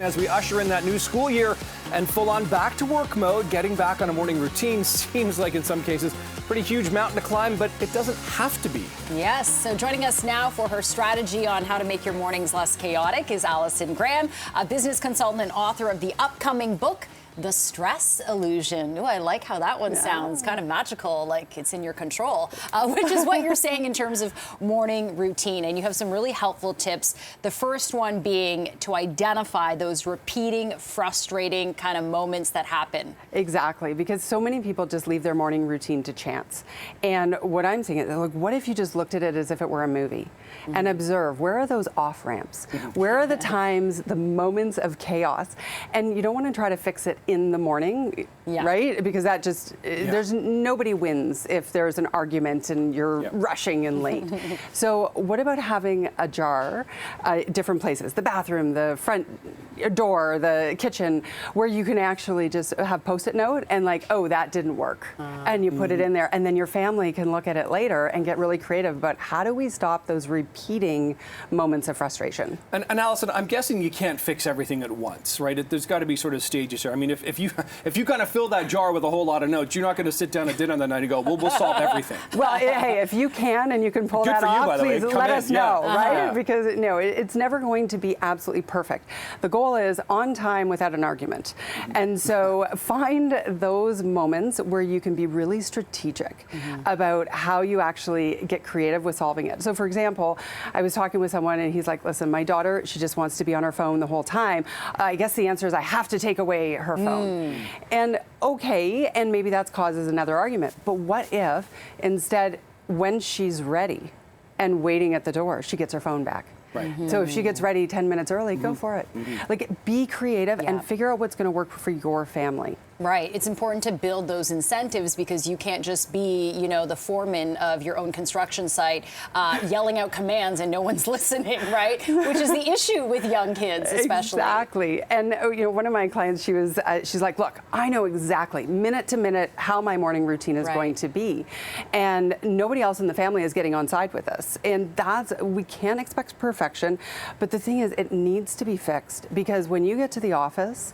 As we usher in that new school year and full-on back-to-work mode, getting back on a morning routine seems like, in some cases, a pretty huge mountain to climb, but it doesn't have to be. Yes, so joining us now for her strategy on how to make your mornings less chaotic is Allison Graham, a business consultant and author of the upcoming book, The Stress Illusion. Ooh, I like how that one sounds, kind of magical, like it's in your control, which is what you're saying in terms of morning routine. And you have some really helpful tips. The first one being to identify those repeating, frustrating kind of moments that happen. Exactly, because so many people just leave their morning routine to chance. And what I'm saying is, like, what if you just looked at it as if it were a movie and observe, where are those off ramps? Where are the times, the moments of chaos? And you don't want to try to fix it in the morning, right? Because that just, there's nobody wins if there's an argument and you're rushing and late. So what about having a jar, different places, the bathroom, the front door, the kitchen, where you can actually just have Post-it note and like, oh, that didn't work. And you put it in there, and then your family can look at it later and get really creative about how do we stop those repeating moments of frustration. And Allison, I'm guessing you can't fix everything at once, right? There's got to be sort of stages here. I mean, if you kind of fill that jar with a whole lot of notes, you're not going to sit down at dinner that night and go, we'll solve everything. Well, hey, if you can and you can pull that off, please let us know, right? Because no, it's never going to be absolutely perfect. The goal is on time without an argument. And so find those moments where you can be really strategic about how you actually get creative with solving it. So for example, I was talking with someone and he's like, listen, my daughter, she just wants to be on her phone the whole time. I guess the answer is I have to take away her phone. And okay, and maybe that causes another argument. But what if instead, when she's ready and waiting at the door, she gets her phone back? Right. So if she gets ready 10 minutes early, go for it. Like, be creative and figure out what's going to work for your family. Right. It's important to build those incentives because you can't just be, you know, the foreman of your own construction site yelling out commands and no one's listening, right? Which is the issue with young kids, especially. Exactly. And you know, one of my clients, she's like, look, I know exactly minute to minute how my morning routine is going to be, and nobody else in the family is getting on side with us. And we can't expect perfection, but the thing is, it needs to be fixed because when you get to the office,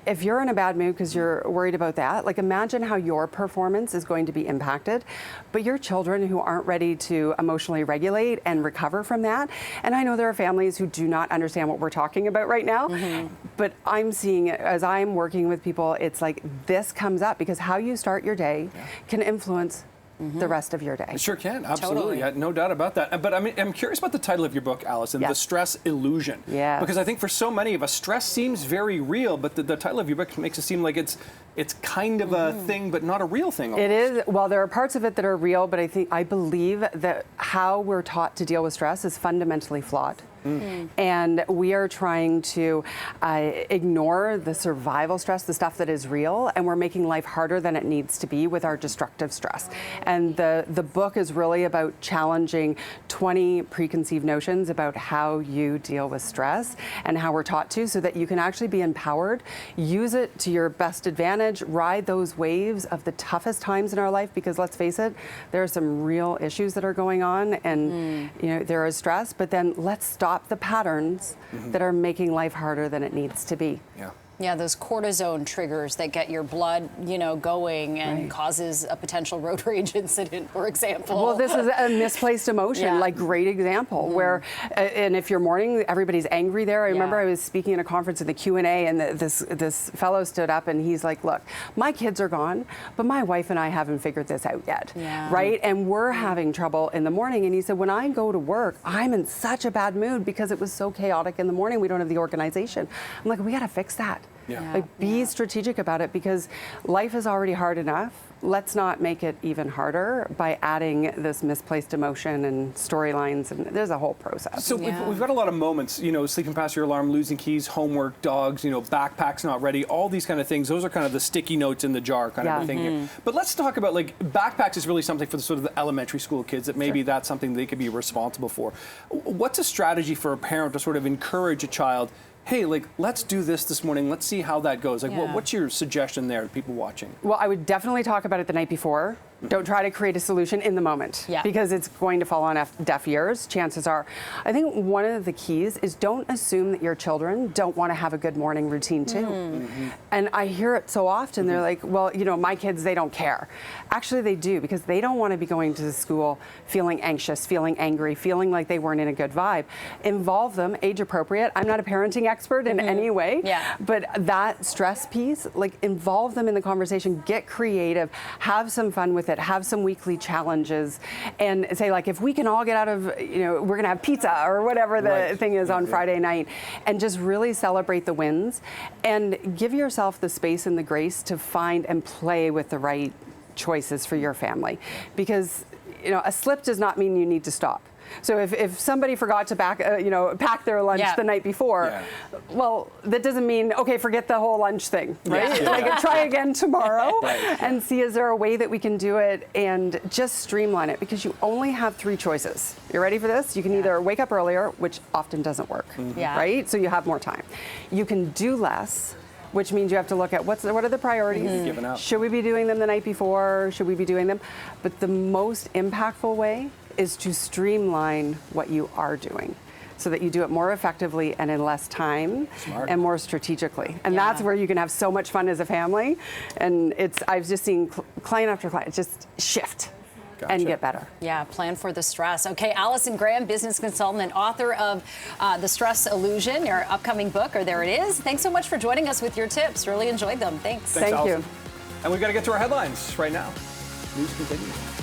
if you're in a bad mood because you're worried about that, like imagine how your performance is going to be impacted, but your children who aren't ready to emotionally regulate and recover from that. And I know there are families who do not understand what we're talking about right now, but I'm seeing it as I'm working with people, it's like this comes up because how you start your day can influence the rest of your day. It sure can, absolutely. No doubt about that. But I'm curious about the title of your book, Allison, The Stress Illusion. Yeah. Because I think for so many of us, stress seems very real, but the title of your book makes it seem like it's kind of a thing, but not a real thing. Almost. It is. Well, there are parts of it that are real, but I believe that how we're taught to deal with stress is fundamentally flawed. And we are trying to ignore the survival stress, the stuff that is real, and we're making life harder than it needs to be with our destructive stress. And the book is really about challenging 20 preconceived notions about how you deal with stress and how we're taught to, so that you can actually be empowered, use it to your best advantage, ride those waves of the toughest times in our life, because let's face it, there are some real issues that are going on, and you know, there is stress, but then let's stop the patterns that are making life harder than it needs to be. Yeah, those cortisone triggers that get your blood, you know, going and causes a potential road rage incident, for example. Well, this is a misplaced emotion, like great example, where, and if you're mourning, everybody's angry there. I remember I was speaking at a conference in the Q&A, and this fellow stood up and he's like, look, my kids are gone, but my wife and I haven't figured this out yet, right? And we're having trouble in the morning. And he said, when I go to work, I'm in such a bad mood because it was so chaotic in the morning. We don't have the organization. I'm like, we got to fix that. Like, be strategic about it because life is already hard enough. Let's not make it even harder by adding this misplaced emotion and storylines, and there's a whole process. So we've got a lot of moments, you know, sleeping past your alarm, losing keys, homework, dogs, you know, backpacks not ready, all these kind of things. Those are kind of the sticky notes in the jar kind of a thing here. But let's talk about, like, backpacks is really something for the sort of the elementary school kids that maybe that's something they could be responsible for. What's a strategy for a parent to sort of encourage a child, hey, like, let's do this morning. Let's see how that goes. Like, what's your suggestion there to people watching? Well, I would definitely talk about it the night before. Don't try to create a solution in the moment because it's going to fall on deaf ears, chances are. I think one of the keys is don't assume that your children don't want to have a good morning routine too. And I hear it so often, they're like, well, you know, my kids, they don't care. Actually, they do, because they don't want to be going to school feeling anxious, feeling angry, feeling like they weren't in a good vibe. Involve them, age appropriate. I'm not a parenting expert in any way, but that stress piece, like involve them in the conversation, get creative, have some fun with it, have some weekly challenges, and say like, if we can all get out of, you know, we're gonna have pizza or whatever the thing is on Friday night, and just really celebrate the wins and give yourself the space and the grace to find and play with the right choices for your family. Because, you know, a slip does not mean you need to stop. So if somebody forgot to pack their lunch the night before, well, that doesn't mean, okay, forget the whole lunch thing, right? Like try again tomorrow and see, is there a way that we can do it and just streamline it, because you only have 3 choices. You ready for this? You can either wake up earlier, which often doesn't work, right? So you have more time. You can do less, which means you have to look at what are the priorities? Should we be doing them the night before? Should we be doing them? But the most impactful way is to streamline what you are doing so that you do it more effectively and in less time and more strategically. And that's where you can have so much fun as a family. And I've just seen client after client just shift and get better. Yeah, plan for the stress. Okay, Allison Graham, business consultant and author of The Stress Illusion, your upcoming book, or there it is. Thanks so much for joining us with your tips. Really enjoyed them. Thanks. Thank you. And we've got to get to our headlines right now. News continues.